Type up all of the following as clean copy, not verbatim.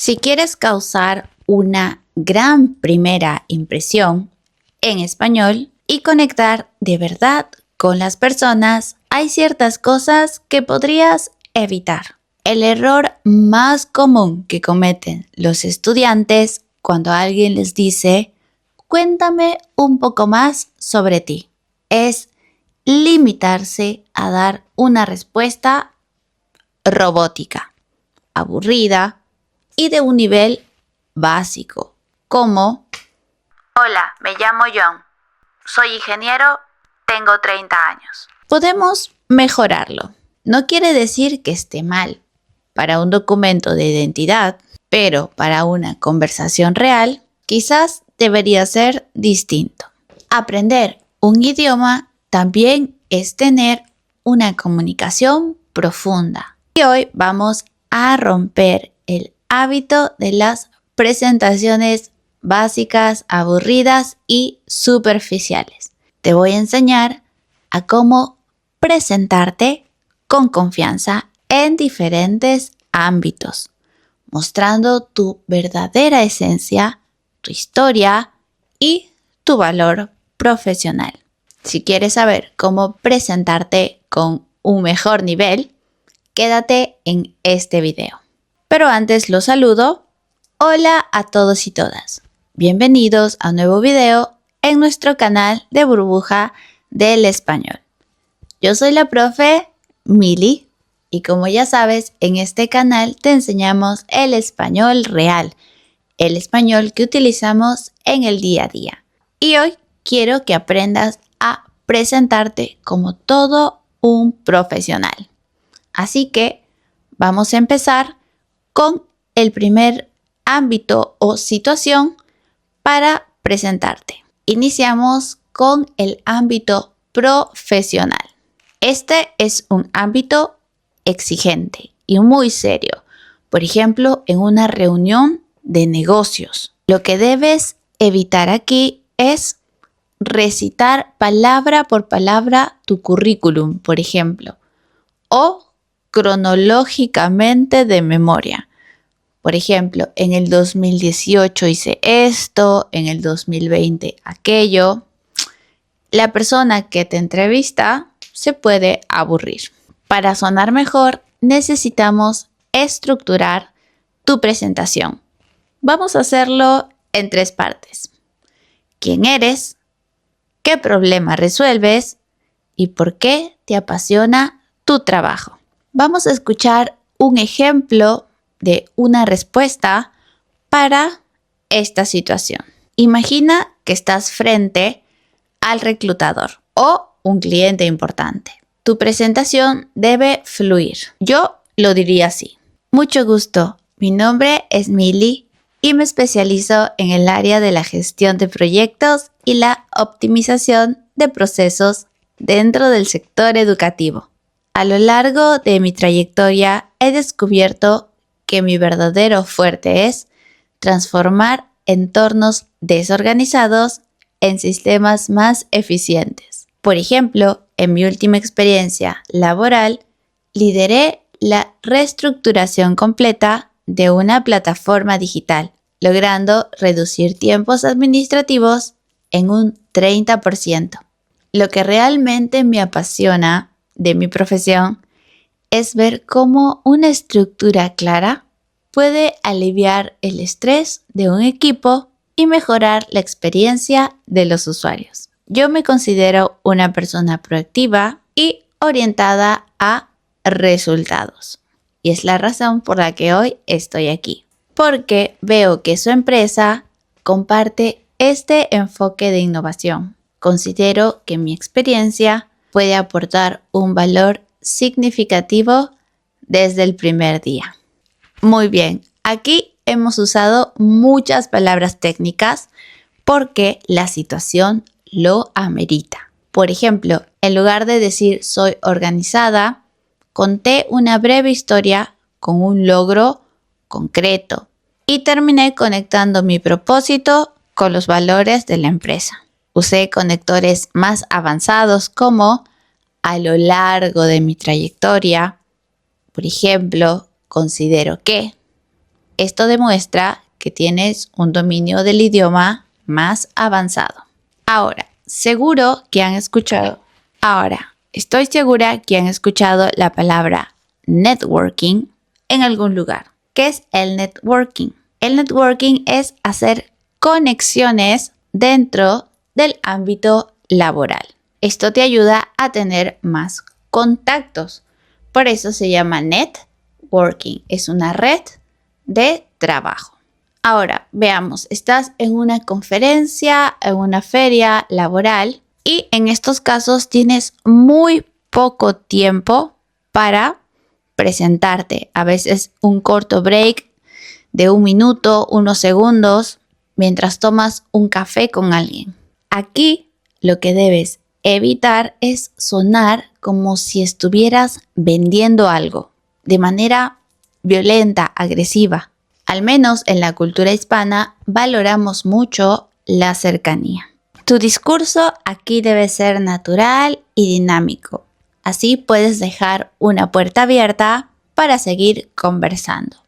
Si quieres causar una gran primera impresión en español y conectar de verdad con las personas, hay ciertas cosas que podrías evitar. El error más común que cometen los estudiantes cuando alguien les dice «Cuéntame un poco más sobre ti» es limitarse a dar una respuesta robótica, aburrida y de un nivel básico, como «Hola, me llamo John, soy ingeniero, tengo 30 años». Podemos mejorarlo. No quiere decir que esté mal para un documento de identidad, pero para una conversación real, quizás debería ser distinto. Aprender un idioma también es tener una comunicación profunda. Y hoy vamos a romper el hábito de las presentaciones básicas, aburridas y superficiales. Te voy a enseñar a cómo presentarte con confianza en diferentes ámbitos, mostrando tu verdadera esencia, tu historia y tu valor profesional. Si quieres saber cómo presentarte con un mejor nivel, quédate en este video. Pero antes los saludo. Hola a todos y todas. Bienvenidos a un nuevo video en nuestro canal de Burbuja del Español. Yo soy la profe Mili y como ya sabes, en este canal te enseñamos el español real, el español que utilizamos en el día a día. Y hoy quiero que aprendas a presentarte como todo un profesional. Así que vamos a empezar con el primer ámbito o situación para presentarte. Iniciamos con el ámbito profesional. Este es un ámbito exigente y muy serio. Por ejemplo, en una reunión de negocios. Lo que debes evitar aquí es recitar palabra por palabra tu currículum, por ejemplo, o cronológicamente de memoria. Por ejemplo, en el 2018 hice esto, en el 2020 aquello. La persona que te entrevista se puede aburrir. Para sonar mejor, necesitamos estructurar tu presentación. Vamos a hacerlo en 3 partes. ¿Quién eres? ¿Qué problema resuelves? ¿Y por qué te apasiona tu trabajo? Vamos a escuchar un ejemplo de una respuesta para esta situación. Imagina que estás frente al reclutador o un cliente importante. Tu presentación debe fluir. Yo lo diría así. Mucho gusto, mi nombre es Mili y me especializo en el área de la gestión de proyectos y la optimización de procesos dentro del sector educativo. A lo largo de mi trayectoria he descubierto que mi verdadero fuerte es transformar entornos desorganizados en sistemas más eficientes. Por ejemplo, en mi última experiencia laboral, lideré la reestructuración completa de una plataforma digital, logrando reducir tiempos administrativos en un 30%. Lo que realmente me apasiona de mi profesión es ver cómo una estructura clara puede aliviar el estrés de un equipo y mejorar la experiencia de los usuarios. Yo me considero una persona proactiva y orientada a resultados. Y es la razón por la que hoy estoy aquí. Porque veo que su empresa comparte este enfoque de innovación. Considero que mi experiencia puede aportar un valor significativo desde el primer día. Muy bien, aquí hemos usado muchas palabras técnicas porque la situación lo amerita. Por ejemplo, en lugar de decir soy organizada, conté una breve historia con un logro concreto y terminé conectando mi propósito con los valores de la empresa. Usé conectores más avanzados como a lo largo de mi trayectoria. Por ejemplo, considero que Esto demuestra que tienes un dominio del idioma más avanzado. Estoy segura que han escuchado la palabra networking en algún lugar. ¿Qué es el networking? El networking es hacer conexiones dentro del ámbito laboral. Esto te ayuda a tener más contactos. Por eso se llama networking. Es una red de trabajo. Ahora, veamos, estás en una conferencia, en una feria laboral y en estos casos tienes muy poco tiempo para presentarte. A veces un corto break de 1 minuto, unos segundos, mientras tomas un café con alguien. Aquí lo que debes evitar es sonar como si estuvieras vendiendo algo de manera violenta, agresiva. Al menos en la cultura hispana valoramos mucho la cercanía. Tu discurso aquí debe ser natural y dinámico. Así puedes dejar una puerta abierta para seguir conversando.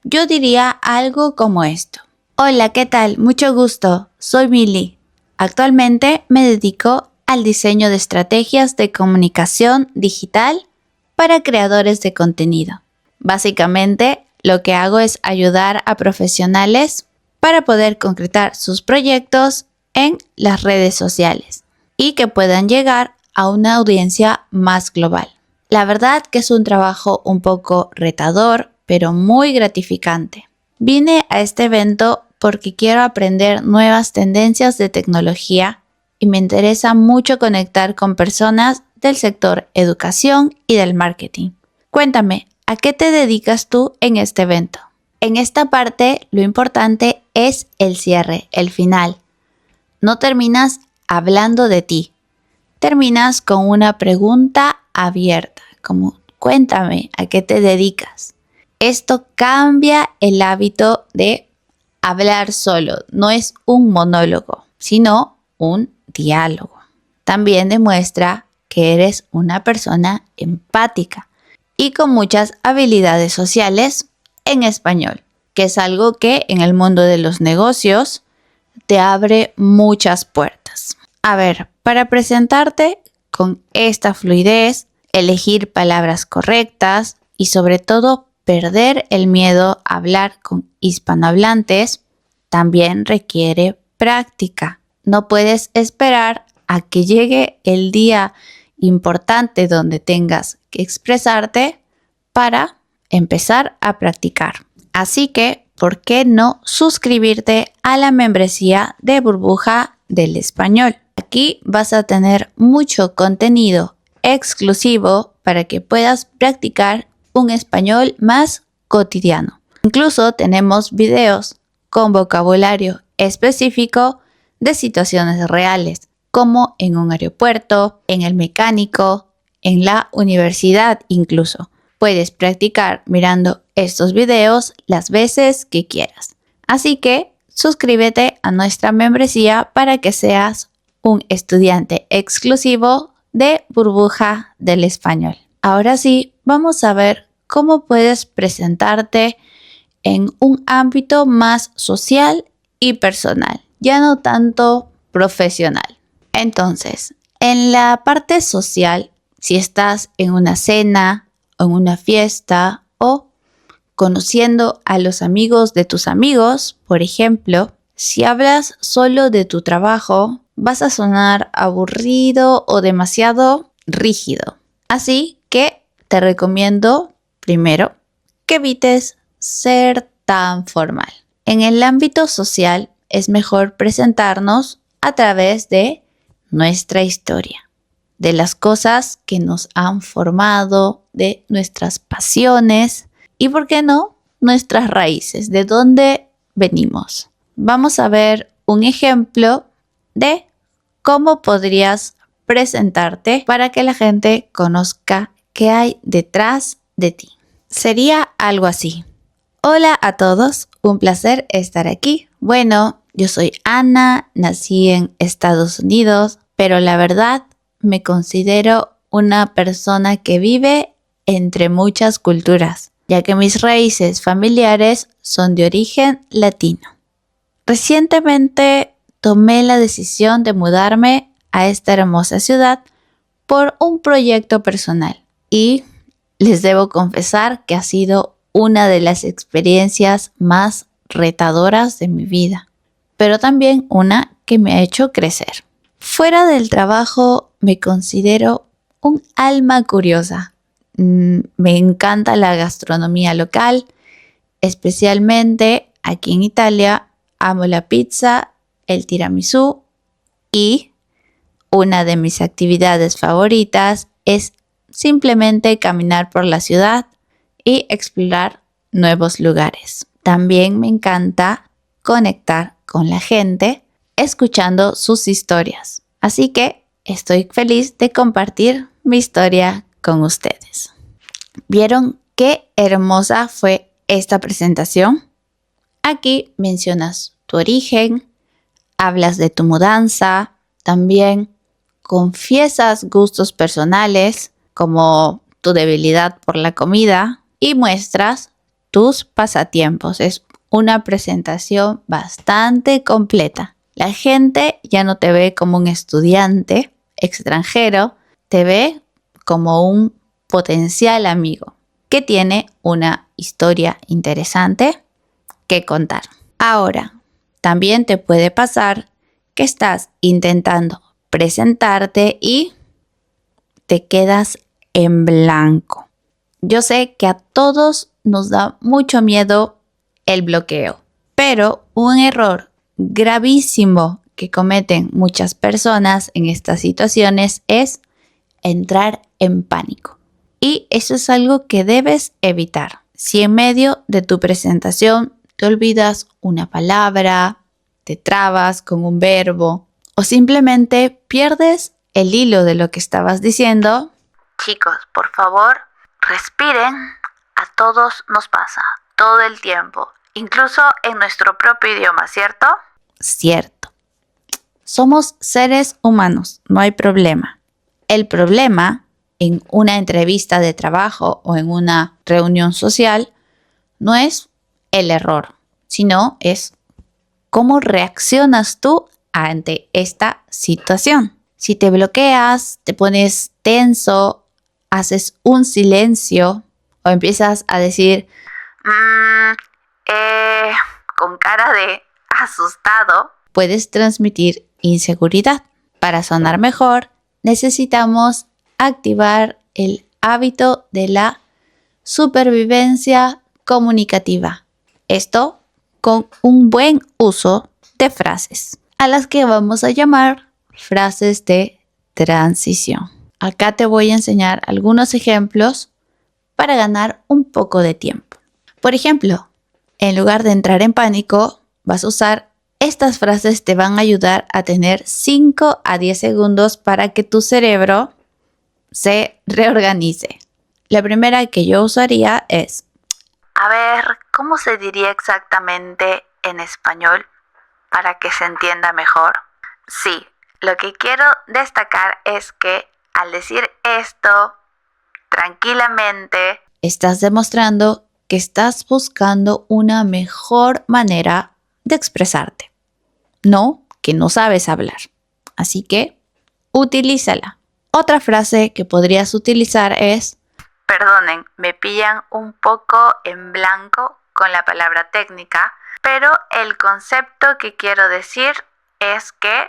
Yo diría algo como esto. Hola, ¿qué tal? Mucho gusto. Soy Mili. Actualmente me dedico al diseño de estrategias de comunicación digital para creadores de contenido. Básicamente, lo que hago es ayudar a profesionales para poder concretar sus proyectos en las redes sociales y que puedan llegar a una audiencia más global. La verdad que es un trabajo un poco retador, pero muy gratificante. Vine a este evento porque quiero aprender nuevas tendencias de tecnología y me interesa mucho conectar con personas del sector educación y del marketing. Cuéntame, ¿a qué te dedicas tú en este evento? En esta parte, lo importante es el cierre, el final. No terminas hablando de ti. Terminas con una pregunta abierta, como cuéntame, ¿a qué te dedicas? Esto cambia el hábito de hablar solo. No es un monólogo, sino un diálogo. También demuestra que eres una persona empática y con muchas habilidades sociales en español, que es algo que en el mundo de los negocios te abre muchas puertas. A ver, para presentarte con esta fluidez, elegir palabras correctas y sobre todo perder el miedo a hablar con hispanohablantes también requiere práctica. No puedes esperar a que llegue el día importante donde tengas que expresarte para empezar a practicar. Así que, ¿por qué no suscribirte a la membresía de Burbuja del Español? Aquí vas a tener mucho contenido exclusivo para que puedas practicar un español más cotidiano. Incluso tenemos videos con vocabulario específico de situaciones reales, como en un aeropuerto, en el mecánico, en la universidad incluso. Puedes practicar mirando estos videos las veces que quieras. Así que suscríbete a nuestra membresía para que seas un estudiante exclusivo de Burbuja del Español. Ahora sí, vamos a ver cómo puedes presentarte en un ámbito más social y personal, ya no tanto profesional. Entonces, en la parte social, si estás en una cena, en una fiesta o conociendo a los amigos de tus amigos, por ejemplo, si hablas solo de tu trabajo, vas a sonar aburrido o demasiado rígido. Así que te recomiendo, primero, que evites ser tan formal. En el ámbito social es mejor presentarnos a través de nuestra historia, de las cosas que nos han formado, de nuestras pasiones y, ¿por qué no?, nuestras raíces, de dónde venimos. Vamos a ver un ejemplo de cómo podrías presentarte para que la gente conozca qué hay detrás de ti. Sería algo así. Hola a todos, un placer estar aquí. Bueno, yo soy Ana, nací en Estados Unidos, pero la verdad me considero una persona que vive entre muchas culturas. ya que mis raíces familiares son de origen latino. Recientemente tomé la decisión de mudarme a esta hermosa ciudad por un proyecto personal y les debo confesar que ha sido una de las experiencias más retadoras de mi vida, pero también una que me ha hecho crecer. Fuera del trabajo me considero un alma curiosa. Me encanta la gastronomía local, especialmente aquí en Italia. Amo la pizza, el tiramisú y una de mis actividades favoritas es simplemente caminar por la ciudad y explorar nuevos lugares. También me encanta conectar con la gente escuchando sus historias. Así que estoy feliz de compartir mi historia con ustedes. ¿Vieron qué hermosa fue esta presentación? Aquí mencionas tu origen, hablas de tu mudanza, también confiesas gustos personales como tu debilidad por la comida y muestras tus pasatiempos. Es una presentación bastante completa. La gente ya no te ve como un estudiante extranjero, te ve como un potencial amigo que tiene una historia interesante que contar. Ahora, también te puede pasar que estás intentando presentarte y te quedas en blanco. Yo sé que a todos nos da mucho miedo el bloqueo, pero un error gravísimo que cometen muchas personas en estas situaciones es entrar en pánico. Y eso es algo que debes evitar. Si en medio de tu presentación te olvidas una palabra, te trabas con un verbo o simplemente pierdes el hilo de lo que estabas diciendo, chicos, por favor, respiren. A todos nos pasa, todo el tiempo, incluso en nuestro propio idioma, ¿cierto? Cierto. Somos seres humanos, no hay problema. El problema en una entrevista de trabajo o en una reunión social no es el error, sino es cómo reaccionas tú ante esta situación. Si te bloqueas, te pones tenso, haces un silencio o empiezas a decir con cara de asustado, puedes transmitir inseguridad. Para sonar mejor, necesitamos activar el hábito de la supervivencia comunicativa. Esto con un buen uso de frases, a las que vamos a llamar frases de transición. Acá te voy a enseñar algunos ejemplos para ganar un poco de tiempo. Por ejemplo, en lugar de entrar en pánico, vas a usar estas frases. Te van a ayudar a tener 5 a 10 segundos para que tu cerebro se reorganice. La primera que yo usaría es: a ver, ¿cómo se diría exactamente en español para que se entienda mejor? Sí, lo que quiero destacar es que al decir esto tranquilamente, estás demostrando que estás buscando una mejor manera de expresarte, no que no sabes hablar. Así que utilízala. Otra frase que podrías utilizar es: perdonen, me pillan un poco en blanco con la palabra técnica, pero el concepto que quiero decir es que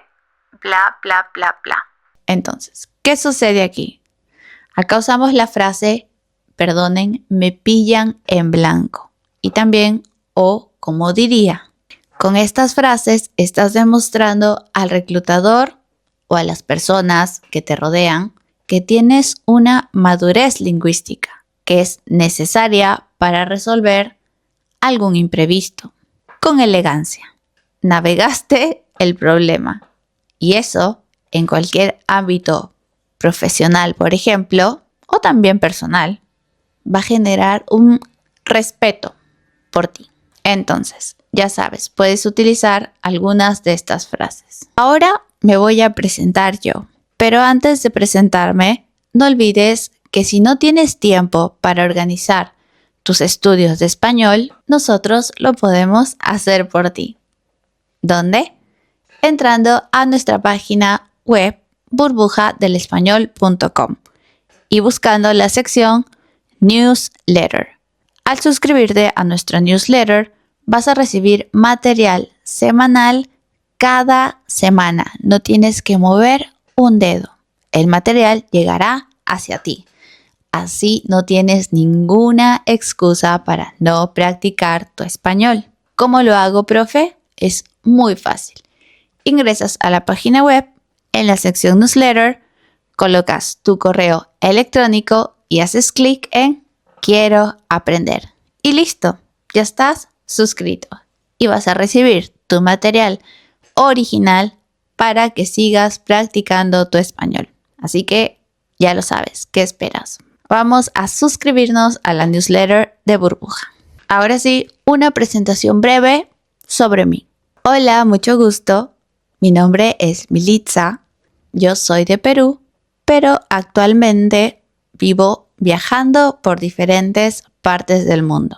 bla, bla, bla, bla. Entonces, ¿qué sucede aquí? Acá usamos la frase perdonen, me pillan en blanco. Y también o como diría. Con estas frases estás demostrando al reclutador o a las personas que te rodean que tienes una madurez lingüística que es necesaria para resolver algún imprevisto con elegancia. Navegaste el problema. Y eso en cualquier ámbito profesional, por ejemplo, o también personal, va a generar un respeto por ti. Entonces, ya sabes, puedes utilizar algunas de estas frases. Ahora me voy a presentar yo, pero antes de presentarme, no olvides que si no tienes tiempo para organizar tus estudios de español, nosotros lo podemos hacer por ti. ¿Dónde? Entrando a nuestra página web burbujadelespañol.com y buscando la sección Newsletter. Al suscribirte a nuestro newsletter, vas a recibir material semanal cada semana. No tienes que mover un dedo. El material llegará hacia ti. Así no tienes ninguna excusa para no practicar tu español. ¿Cómo lo hago, profe? Es muy fácil. Ingresas a la página web, en la sección Newsletter, colocas tu correo electrónico y haces clic en Quiero aprender. Y listo, ya estás suscrito. Y vas a recibir tu material original para que sigas practicando tu español. Así que ya lo sabes, ¿qué esperas? Vamos a suscribirnos a la newsletter de Burbuja. Ahora sí, una presentación breve sobre mí. Hola, mucho gusto. Mi nombre es Militza. Yo soy de Perú, pero actualmente vivo viajando por diferentes partes del mundo.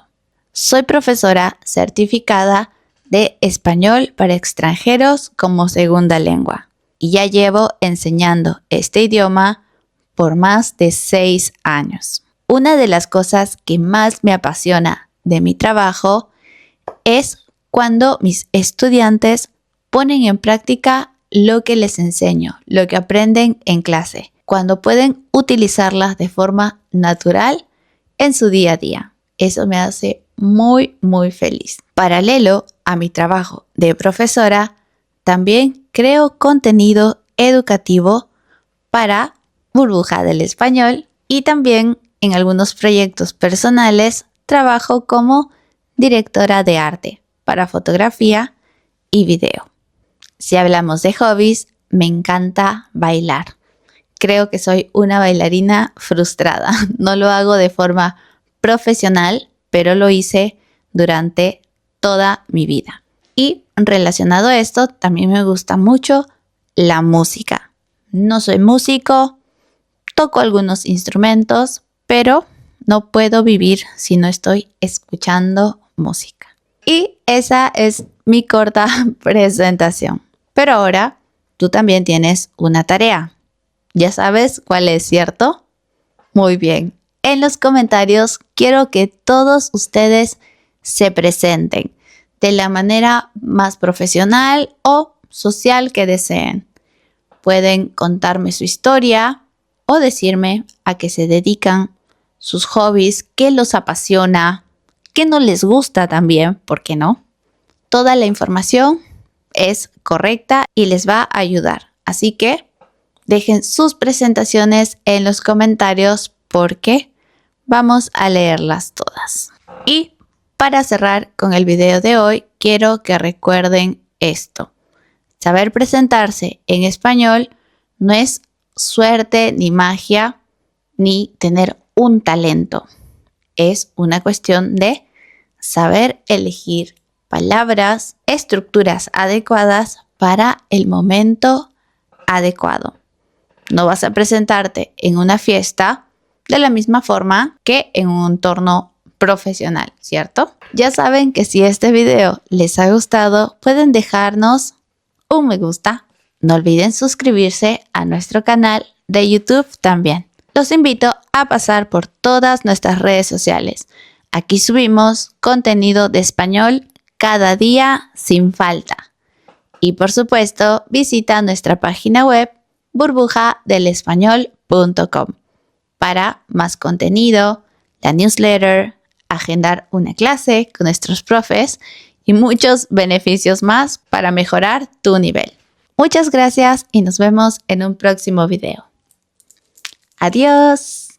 Soy profesora certificada de español para extranjeros como segunda lengua y ya llevo enseñando este idioma por más de 6 años. Una de las cosas que más me apasiona de mi trabajo es cuando mis estudiantes ponen en práctica lo que les enseño, lo que aprenden en clase, cuando pueden utilizarlas de forma natural en su día a día. Eso me hace muy, muy feliz. Paralelo a mi trabajo de profesora, también creo contenido educativo para Burbuja del Español y también en algunos proyectos personales trabajo como directora de arte para fotografía y video. Si hablamos de hobbies, me encanta bailar. Creo que soy una bailarina frustrada. No lo hago de forma profesional, pero lo hice durante toda mi vida. Y relacionado a esto, también me gusta mucho la música. No soy músico, toco algunos instrumentos, pero no puedo vivir si no estoy escuchando música. Y esa es mi corta presentación. Pero ahora tú también tienes una tarea. ¿Ya sabes cuál es, cierto? Muy bien. En los comentarios quiero que todos ustedes se presenten de la manera más profesional o social que deseen. Pueden contarme su historia o decirme a qué se dedican, sus hobbies, qué los apasiona, qué no les gusta también, ¿por qué no? Toda la información es correcta y les va a ayudar. Así que dejen sus presentaciones en los comentarios porque vamos a leerlas todas. Y para cerrar con el video de hoy, quiero que recuerden esto. Saber presentarse en español no es suerte ni magia ni tener un talento. Es una cuestión de saber elegir palabras, estructuras adecuadas para el momento adecuado. No vas a presentarte en una fiesta de la misma forma que en un entorno profesional, ¿cierto? Ya saben que si este video les ha gustado, pueden dejarnos un me gusta. No olviden suscribirse a nuestro canal de YouTube también. Los invito a pasar por todas nuestras redes sociales. Aquí subimos contenido de español cada día sin falta. Y por supuesto, visita nuestra página web burbujadelespañol.com para más contenido, la newsletter, agendar una clase con nuestros profes y muchos beneficios más para mejorar tu nivel. Muchas gracias y nos vemos en un próximo video. Adiós.